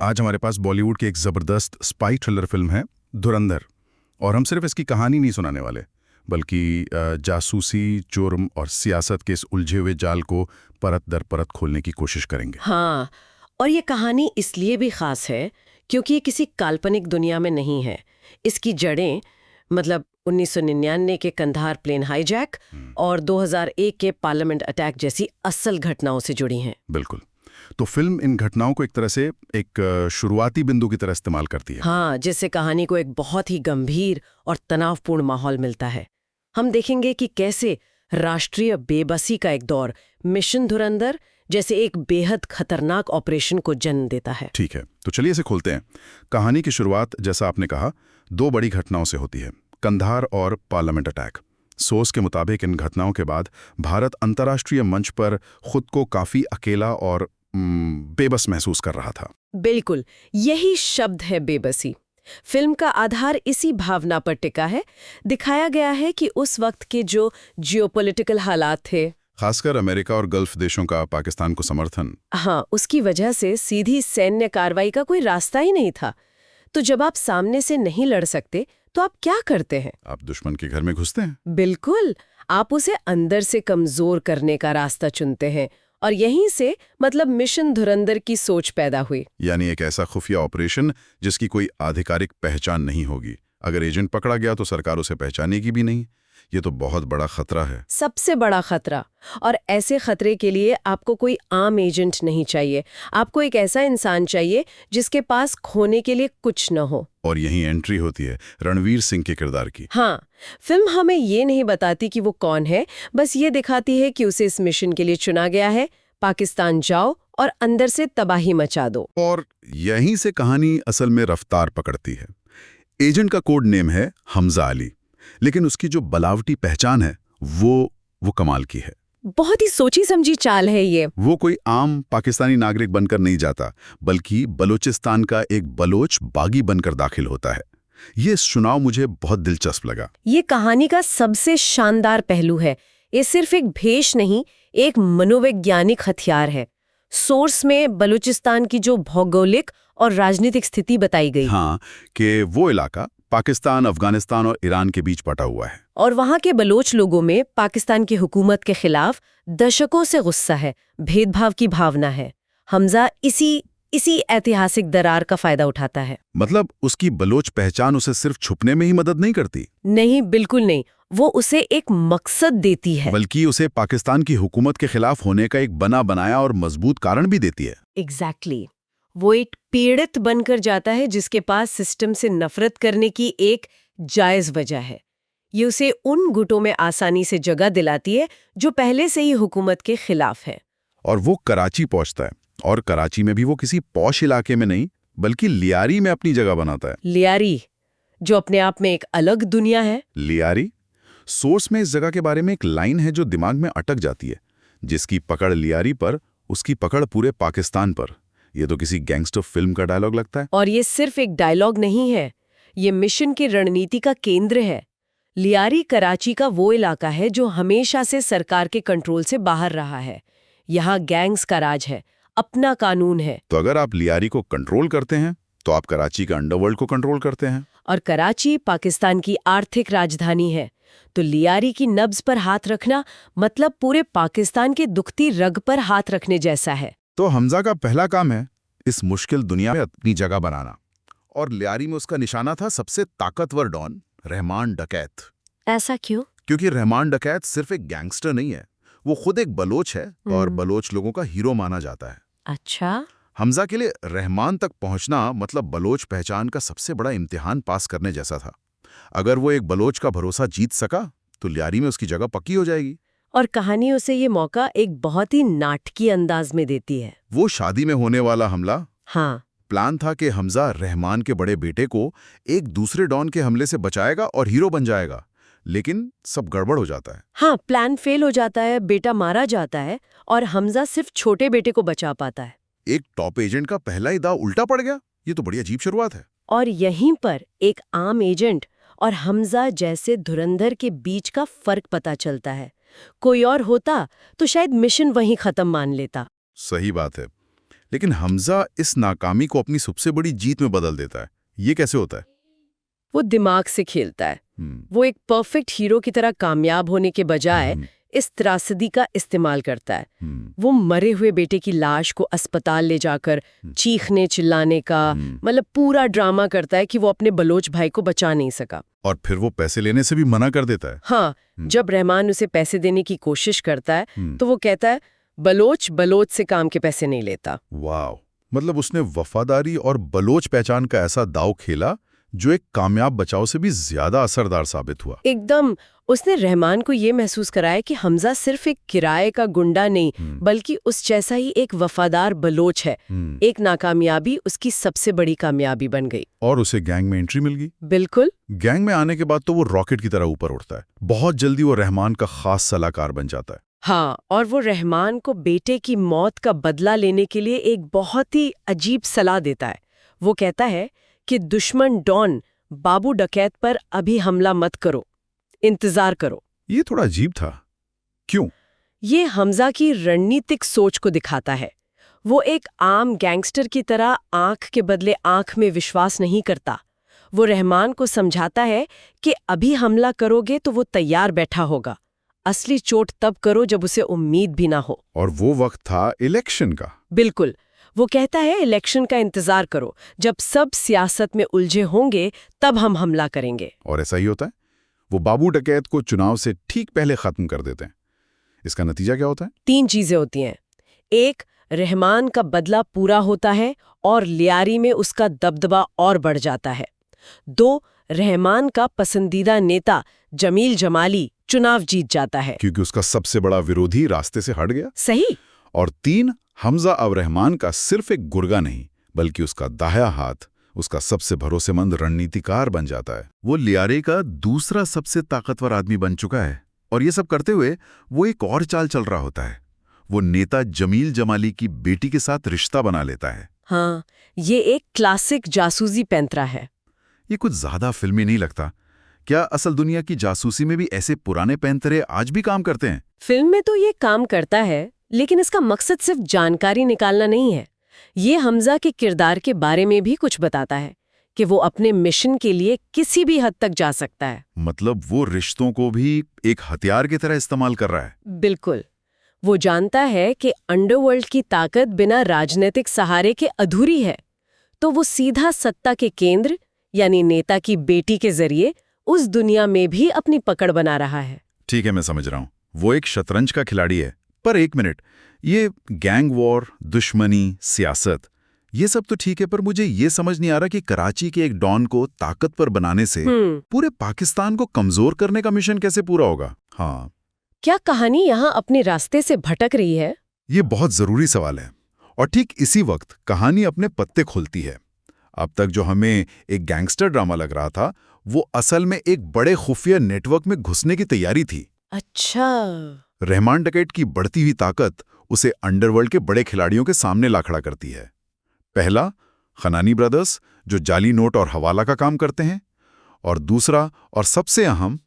आज हमारे पास बॉलीवुड की एक ज़बरदस्त स्पाई थ्रिलर फिल्म है धुरंधर। और हम सिर्फ इसकी कहानी नहीं सुनाने वाले, बल्कि जासूसी, जुर्म और सियासत के इस उलझे हुए जाल को परत दर परत खोलने की कोशिश करेंगे। हाँ, और ये कहानी इसलिए भी खास है क्योंकि ये किसी काल्पनिक दुनिया में नहीं है। इसकी जड़ें मतलब 1999 के कंधार प्लेन हाईजैक और 2001 के पार्लियामेंट अटैक जैसी असल घटनाओं से जुड़ी हैं। बिल्कुल। तो फिल्म इन घटनाओं को एक तरह से एक शुरुआती बिंदु की तरह इस्तेमाल करती है। हाँ, जिससे कहानी को एक बहुत ही गंभीर और तनावपूर्ण माहौल मिलता है। हम देखेंगे कि कैसे राष्ट्रीय बेबसी का एक दौर मिशन धुरंधर जैसे एक बेहद खतरनाक ऑपरेशन को जन्म देता है। ठीक है, तो चलिए इसे खोलते हैं। कहानी की शुरुआत, जैसा आपने कहा, दो बड़ी घटनाओं से होती है, कंधार और पार्लियामेंट अटैक। सोर्स के मुताबिक इन घटनाओं के बाद भारत अंतर्राष्ट्रीय मंच पर खुद को काफी अकेला और बेबस महसूस कर रहा था। बिल्कुल, यही शब्द है बेबसी। फिल्म का आधार इसी भावना पर टिका है। दिखाया गया है कि उस वक्त के जो जियोपॉलिटिकल हालात थे, खासकर अमेरिका और गल्फ देशों का पाकिस्तान को समर्थन, हाँ, उसकी वजह से सीधी सैन्य कार्रवाई का कोई रास्ता ही नहीं था। तो जब आप सामने से नहीं लड़ सकते तो आप क्या करते हैं? आप दुश्मन के घर में घुसते हैं। बिल्कुल, आप उसे अंदर से कमजोर करने का रास्ता चुनते हैं। और यहीं से मतलब मिशन धुरंधर की सोच पैदा हुई। यानी एक ऐसा खुफिया ऑपरेशन जिसकी कोई आधिकारिक पहचान नहीं होगी। अगर एजेंट पकड़ा गया तो सरकार उसे पहचानेगी भी नहीं। ये तो बहुत बड़ा खतरा है। सबसे बड़ा खतरा। और ऐसे खतरे के लिए आपको कोई आम एजेंट नहीं चाहिए। आपको एक ऐसा इंसान चाहिए जिसके पास खोने के लिए कुछ न हो। और यहीं एंट्री होती है रणवीर सिंह के किरदार की। हाँ, फिल्म हमें ये नहीं बताती कि वो कौन है, बस ये दिखाती है कि उसे इस मिशन के लिए चुना गया है। पाकिस्तान जाओ और अंदर से तबाही मचा दो। और यहीं से कहानी असल में रफ्तार पकड़ती है। एजेंट का कोड नेम है हमजा अली, लेकिन उसकी जो बनावटी पहचान है वो कमाल की है। बहुत ही सोची समझी चाल है ये। वो कोई आम पाकिस्तानी नागरिक बनकर नहीं जाता, बल्कि बलूचिस्तान का एक बलोच बागी बनकर दाखिल होता है। ये चुनाव मुझे बहुत दिलचस्प लगा। ये कहानी का सबसे शानदार पहलू है। ये सिर्फ एक भेष नहीं, एक मनोवैज्ञानिक हथियार है। सोर्स में बलूचिस्तान की जो भौगोलिक और राजनीतिक स्थिति बताई गई, हाँ, कि वो इलाका पाकिस्तान, अफगानिस्तान और ईरान के बीच बटा हुआ है। और वहाँ के बलोच लोगों में पाकिस्तान की हुकूमत के खिलाफ दशकों से गुस्सा है, भेदभाव की भावना है। हमजा इसी ऐतिहासिक दरार का फायदा उठाता है। मतलब उसकी बलोच पहचान उसे सिर्फ छुपने में ही मदद नहीं करती। नहीं, बिल्कुल नहीं। वो उसे एक मकसद देती है, बल्कि उसे पाकिस्तान की हुकूमत के खिलाफ होने का एक बना बनाया और मजबूत कारण भी देती है। एग्जैक्टली। वो एक पीड़ित बनकर जाता है जिसके पास सिस्टम से नफरत करने की एक जायज वजह है। ये उसे उन गुटों में आसानी से जगह दिलाती है जो पहले से ही हुकूमत के खिलाफ है। और वो कराची पहुंचता है, और कराची में भी वो किसी पॉश इलाके में नहीं, बल्कि लियारी में अपनी जगह बनाता है। लियारी, जो अपने आप में एक अलग दुनिया है। लियारी, सोर्स में इस जगह के बारे में एक लाइन है जो दिमाग में अटक जाती है, जिसकी पकड़ लियारी पर, उसकी पकड़ पूरे पाकिस्तान पर। ये तो किसी गैंगस्टर फिल्म का डायलॉग लगता है। और ये सिर्फ एक डायलॉग नहीं है, ये मिशन की रणनीति का केंद्र है। लियारी कराची का वो इलाका है जो हमेशा से सरकार के कंट्रोल से बाहर रहा है। यहाँ गैंग्स का राज है, अपना कानून है। तो अगर आप लियारी को कंट्रोल करते हैं तो आप कराची का अंडरवर्ल्ड को कंट्रोल करते हैं। और कराची पाकिस्तान की आर्थिक राजधानी है, तो लियारी की नब्ज पर हाथ रखना मतलब पूरे पाकिस्तान के दुखती रग पर हाथ रखने जैसा है। तो हमजा का पहला काम है इस मुश्किल दुनिया में अपनी जगह बनाना। और लियारी में उसका निशाना था सबसे ताकतवर डॉन, रहमान डकैत। ऐसा क्यों? क्योंकि रहमान डकैत सिर्फ एक गैंगस्टर नहीं है, वो खुद एक बलोच है और बलोच लोगों का हीरो माना जाता है। अच्छा। हमजा के लिए रहमान तक पहुंचना मतलब बलोच पहचान का सबसे बड़ा इम्तिहान पास करने जैसा था। अगर वो एक बलोच का भरोसा जीत सका तो लियारी में उसकी जगह पक्की हो जाएगी। और कहानी उसे ये मौका एक बहुत ही नाटकीय अंदाज में देती है। वो शादी में होने वाला हमला, हाँ, प्लान था कि हमजा रहमान के बड़े बेटे को एक दूसरे डॉन के हमले से बचाएगा और हीरो बन जाएगा, लेकिन सब गड़बड़ हो जाता है। हाँ, प्लान फेल हो जाता है, बेटा मारा जाता है और हमजा सिर्फ छोटे बेटे को बचा पाता है। एक टॉप एजेंट का पहला ही दांव उल्टा पड़ गया। ये तो बड़ी अजीब शुरुआत है। और यहीं पर एक आम एजेंट और हमजा जैसे धुरंधर के बीच का फर्क पता चलता है। कोई और होता तो शायद मिशन वहीं खत्म मान लेता। सही बात है, लेकिन हमजा इस नाकामी को अपनी सबसे बड़ी जीत में बदल देता है। ये कैसे होता है? वो दिमाग से खेलता है। वो एक परफेक्ट हीरो की तरह कामयाब होने के बजाय इस त्रासदी का इस्तेमाल करता है। वो मरे हुए बेटे की लाश को अस्पताल ले जाकर चीखने चिल्लाने का मतलब पूरा ड्रामा करता है कि वो अपने बलोच भाई को बचा नहीं सका। और फिर वो पैसे लेने से भी मना कर देता है। हाँ, जब रहमान उसे पैसे देने की कोशिश करता है तो वो कहता है बलोच से काम के पैसे नहीं लेता। वाह, मतलब उसने वफादारी और बलोच पहचान का ऐसा दांव खेला जो एक कामयाब बचाव से भी ज्यादा असरदार साबित हुआ। एकदम। उसने रहमान को ये महसूस कराया कि हमजा सिर्फ एक किराए का गुंडा नहीं बल्कि उस जैसा ही एक वफादार बलोच है। एक नाकामयाबी उसकी सबसे बड़ी कामयाबी बन गई। और उसे गैंग में एंट्री मिल गई। बिल्कुल। गैंग में आने के बाद तो वो रॉकेट की तरह ऊपर उठता है। बहुत जल्दी वो रहमान का खास सलाहकार बन जाता है। हाँ, और वो रहमान को बेटे की मौत का बदला लेने के लिए एक बहुत ही अजीब सलाह देता है। वो कहता है कि दुश्मन डॉन बाबू डकैत पर अभी हमला मत करो, इंतजार करो। ये थोड़ा अजीब था। क्यों? ये हमजा की रणनीतिक सोच को दिखाता है। वो एक आम गैंगस्टर की तरह आंख के बदले आंख में विश्वास नहीं करता। वो रहमान को समझाता है कि अभी हमला करोगे तो वो तैयार बैठा होगा। असली चोट तब करो जब उसे उम्मीद भी ना हो। और वो वक्त था इलेक्शन का। बिल्कुल। वो कहता है इलेक्शन का इंतजार करो, जब सब सियासत में उलझे होंगे तब हम हमला करेंगे। और ऐसा ही होता है। वो बाबू डकैत को चुनाव से ठीक पहले खत्म कर देते हैं। इसका नतीजा क्या होता है? 3 चीजें होती हैं। 1, रहमान का बदला पूरा होता है और लियारी में उसका दबदबा और बढ़ जाता है। 2, रहमान का पसंदीदा नेता जमील जमाली चुनाव जीत जाता है क्योंकि उसका सबसे बड़ा विरोधी रास्ते से हट गया। सही। और 3, हमजा अब रहमान का सिर्फ एक गुर्गा नहीं बल्कि उसका दाया हाथ, उसका सबसे भरोसेमंद रणनीतिकार बन जाता है। वो लियारे का दूसरा सबसे ताकतवर आदमी बन चुका है। और ये सब करते हुए वो एक और चाल चल रहा होता है। वो नेता जमील जमाली की बेटी के साथ रिश्ता बना लेता है। हाँ, ये एक क्लासिक जासूसी पैंतरा है। ये कुछ ज्यादा फिल्मी नहीं लगता? क्या असल दुनिया की जासूसी में भी ऐसे पुराने पैंतरे आज भी काम करते हैं? फिल्म में तो ये काम करता है, लेकिन इसका मकसद सिर्फ जानकारी निकालना नहीं है। ये हमजा के किरदार के बारे में भी कुछ बताता है कि वो अपने मिशन के लिए किसी भी हद तक जा सकता है। मतलब वो रिश्तों को भी एक हथियार की तरह इस्तेमाल कर रहा है। बिल्कुल। वो जानता है कि अंडरवर्ल्ड की ताकत बिना राजनीतिक सहारे के अधूरी है, तो वो सीधा सत्ता के केंद्र यानी नेता की बेटी के जरिए उस दुनिया में भी अपनी पकड़ बना रहा है। ठीक है, मैं समझ रहा हूँ। वो एक शतरंज का खिलाड़ी है। पर एक मिनट, ये गैंग वॉर, दुश्मनी, सियासत, ये सब तो ठीक है, पर मुझे ये समझ नहीं आ रहा कि कराची के एक डॉन को ताकतवर बनाने से पूरे पाकिस्तान को कमजोर करने का मिशन कैसे पूरा होगा? हाँ, क्या कहानी यहाँ अपने रास्ते से भटक रही है? ये बहुत जरूरी सवाल है। और ठीक इसी वक्त कहानी अपने पत्ते खोलती है। अब तक जो हमें एक गैंगस्टर ड्रामा लग रहा था, वो असल में एक बड़े खुफिया नेटवर्क में घुसने की तैयारी थी। अच्छा। रहमान डकैत की बढ़ती हुई ताकत उसे अंडरवर्ल्ड के बड़े खिलाड़ियों के सामने ला खड़ा करती है। पहला, खनानी ब्रदर्स, जो जाली नोट और हवाला का काम करते हैं। और दूसरा और सबसे अहम,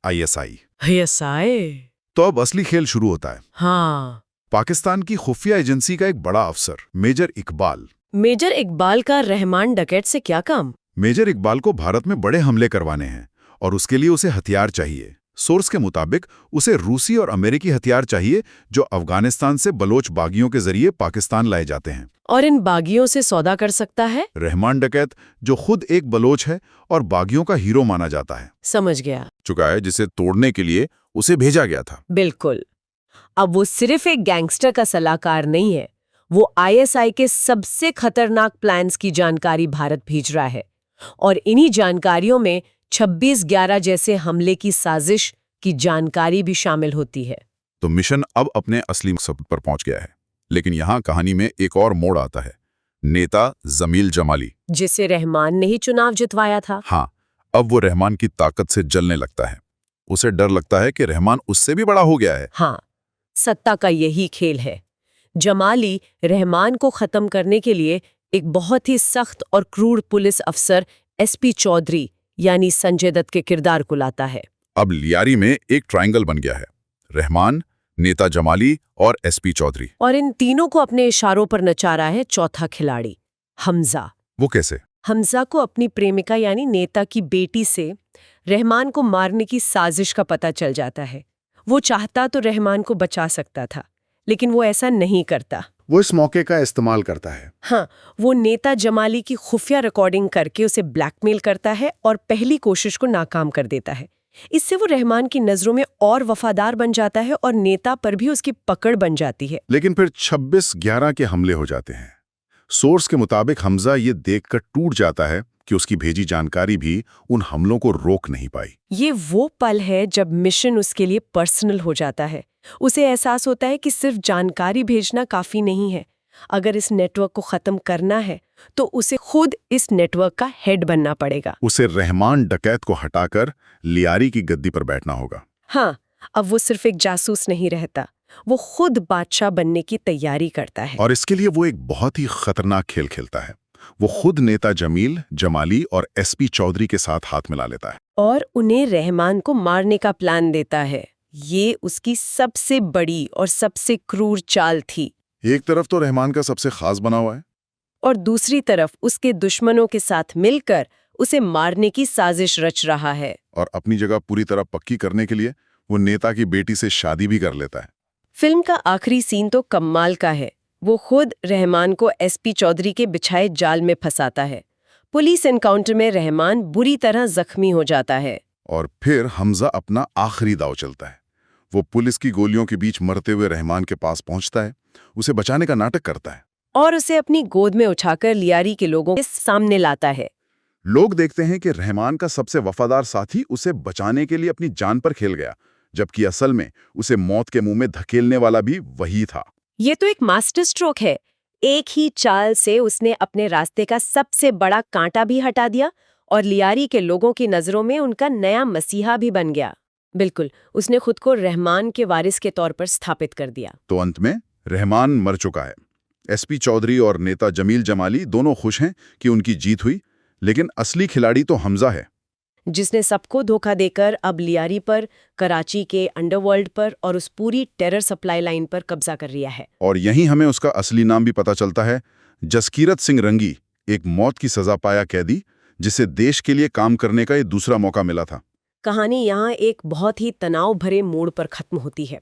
आईएसआई। तो अब असली खेल शुरू होता है। हाँ। पाकिस्तान की खुफिया एजेंसी का एक बड़ा अफसर, मेजर इकबाल। मेजर इकबाल का रहमान डकैत से क्या काम? मेजर इकबाल को भारत में बड़े हमले करवाने हैं और उसके लिए उसे हथियार चाहिए। सोर्स के मुताबिक उसे रूसी और अमेरिकी हथियार चाहिए जो अफगानिस्तान से बलोच बागियों के जरिए पाकिस्तान लाए जाते हैं। और इन बागियों से सौदा कर सकता है रहमान डकैत, जो खुद एक बलोच है और बागियों का हीरो माना जाता है। समझ गया। चुका है, जिसे तोड़ने के लिए उसे भेजा गया था। बिल्कुल। अब वो सिर्फ एक गैंगस्टर का सलाहकार नहीं है, वो आईएसआई के सबसे खतरनाक प्लान्स की जानकारी भारत भेज रहा है। और इन्हीं जानकारियों में 26/11 जैसे हमले की साजिश की जानकारी भी शामिल होती है। तो मिशन अब अपने असली मकसद पर पहुंच गया है। लेकिन यहाँ कहानी में एक और मोड़ आता है। नेता जमील जमाली, जिसे रहमान ने ही चुनाव जितवाया था। हाँ, अब वो रहमान की ताकत से जलने लगता है। उसे डर लगता है कि रहमान उससे भी बड़ा हो गया है। हाँ, सत्ता का यही खेल है। जमाली रहमान को खत्म करने के लिए एक बहुत ही सख्त और क्रूर पुलिस अफसर एसपी चौधरी यानी संजय दत्त के किरदार को लाता है। अब लियारी में एक ट्रायंगल बन गया है। रहमान, नेता जमाली और एसपी चौधरी। और इन तीनों को अपने इशारों पर नचा रहा है चौथा खिलाड़ी, हमजा। वो कैसे? हमजा को अपनी प्रेमिका यानी नेता की बेटी से रहमान को मारने की साजिश का पता चल जाता है। वो चाहता तो रहमान को बचा सकता था, लेकिन वो ऐसा नहीं करता। वो इस मौके का इस्तेमाल करता है। हाँ, वो नेता जमाली की खुफिया रिकॉर्डिंग करके उसे ब्लैकमेल करता है और पहली कोशिश को नाकाम कर देता है। इससे वो रहमान की नजरों में और वफादार बन जाता है और नेता पर भी उसकी पकड़ बन जाती है। लेकिन फिर 26/11 के हमले हो जाते हैं। सोर्स के मुताबिक हमजा ये देखकर टूट जाता है कि उसकी भेजी जानकारी भी उन हमलों को रोक नहीं पाई। ये वो पल है जब मिशन उसके लिए पर्सनल हो जाता है। उसे एहसास होता है कि सिर्फ जानकारी भेजना काफी नहीं है। अगर इस नेटवर्क को खत्म करना है तो उसे खुद इस नेटवर्क का हेड बनना पड़ेगा। उसे रहमान डकैत को हटाकर लियारी की गद्दी पर बैठना होगा। हाँ, अब वो सिर्फ एक जासूस नहीं रहता, वो खुद बादशाह बनने की तैयारी करता है। और इसके लिए वो एक बहुत ही खतरनाक खेल खेलता है। वो खुद नेता जमाली और एसपी चौधरी के साथ हाथ मिला लेता है और उन्हें रहमान को मारने का प्लान देता है। ये उसकी सबसे बड़ी और सबसे क्रूर चाल थी। एक तरफ तो रहमान का सबसे खास बना हुआ है और दूसरी तरफ उसके दुश्मनों के साथ मिलकर उसे मारने की साजिश रच रहा है। और अपनी जगह पूरी तरह पक्की करने के लिए वो नेता की बेटी से शादी भी कर लेता है। फिल्म का आखिरी सीन तो कमाल का है। वो खुद रहमान को एसपी चौधरी के बिछाए जाल में फंसाता है। पुलिस एनकाउंटर में रहमान बुरी तरह जख्मी हो जाता है। और फिर हमजा अपना आखिरी दांव चलता है। वो पुलिस की गोलियों के बीच मरते हुए रहमान के पास पहुंचता है, उसे बचाने का नाटक करता है और उसे अपनी गोद में उठाकर लियारी के लोगों के सामने लाता है। लोग देखते हैं कि रहमान का सबसे वफादार साथी उसे बचाने के लिए अपनी जान पर खेल गया, जबकि असल में उसे मौत के मुंह में धकेलने वाला भी वही था। ये तो एक मास्टर स्ट्रोक है। एक ही चाल से उसने अपने रास्ते का सबसे बड़ा कांटा भी हटा दिया और लियारी के लोगों की नजरों में उनका नया मसीहा भी बन गया। बिल्कुल, उसने खुद को रहमान के वारिस के तौर पर स्थापित कर दिया। तो अंत में रहमान मर चुका है। एसपी चौधरी और नेता जमाली दोनों खुश हैं कि उनकी जीत हुई, लेकिन असली खिलाड़ी तो हमजा है, जिसने सबको धोखा देकर अब लियारी पर, कराची के अंडरवर्ल्ड पर और उस पूरी टेरर सप्लाई लाइन पर कब्जा कर लिया है। और यहीं हमें उसका असली नाम भी पता चलता है, जसकीरत सिंह रंगी, एक मौत की सजा पाया कैदी जिसे देश के लिए काम करने का ये दूसरा मौका मिला था। कहानी यहाँ एक बहुत ही तनाव भरे मोड़ पर खत्म होती है।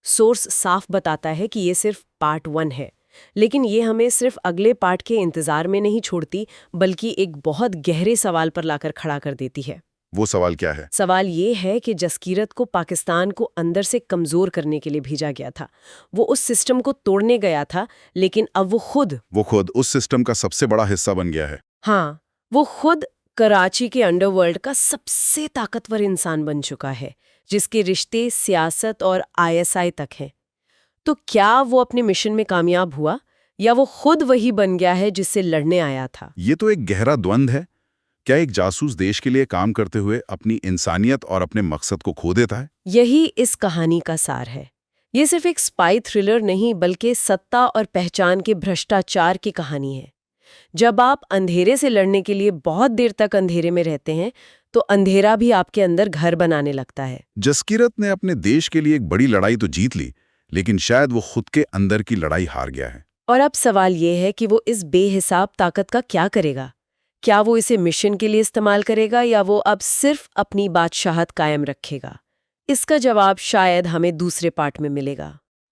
सोर्स साफ बताता है कि ये सिर्फ पार्ट 1 है, लेकिन ये हमें सिर्फ अगले पार्ट के इंतजार में नहीं छोड़ती, बल्कि एक बहुत गहरे सवाल पर लाकर खड़ा कर देती है। वो सवाल क्या है? सवाल ये है कि जसकीरत को पाकिस्तान को अंदर से कमजोर करने के लिए भेजा गया था। वो उस सिस्टम को तोड़ने गया था, लेकिन अब वो खुद उस सिस्टम का सबसे बड़ा हिस्सा बन गया है। हाँ, वो खुद कराची के अंडरवर्ल्ड का सबसे ताकतवर इंसान बन चुका है, जिसके रिश्ते सियासत और आईएसआई तक हैं। तो क्या वो अपने मिशन में कामयाब हुआ, या वो खुद वही बन गया है जिससे लड़ने आया था? ये तो एक गहरा द्वंद्व है। क्या एक जासूस देश के लिए काम करते हुए अपनी इंसानियत और अपने मकसद को खो देता है? यही इस कहानी का सार है। ये सिर्फ एक स्पाई थ्रिलर नहीं, बल्कि सत्ता और पहचान के भ्रष्टाचार की कहानी है। जब आप अंधेरे से लड़ने के लिए बहुत देर तक अंधेरे में रहते हैं, तो अंधेरा भी आपके अंदर घर बनाने लगता है। जसकीरत ने अपने देश के लिए एक बड़ी लड़ाई तो जीत ली, लेकिन शायद वो खुद के अंदर की लड़ाई हार गया है। और अब सवाल ये है कि वो इस बेहिसाब ताकत का क्या करेगा? क्या वो इसे मिशन के लिए इस्तेमाल करेगा, या वो अब सिर्फ अपनी बादशाहत कायम रखेगा? इसका जवाब शायद हमें दूसरे पार्ट में मिलेगा।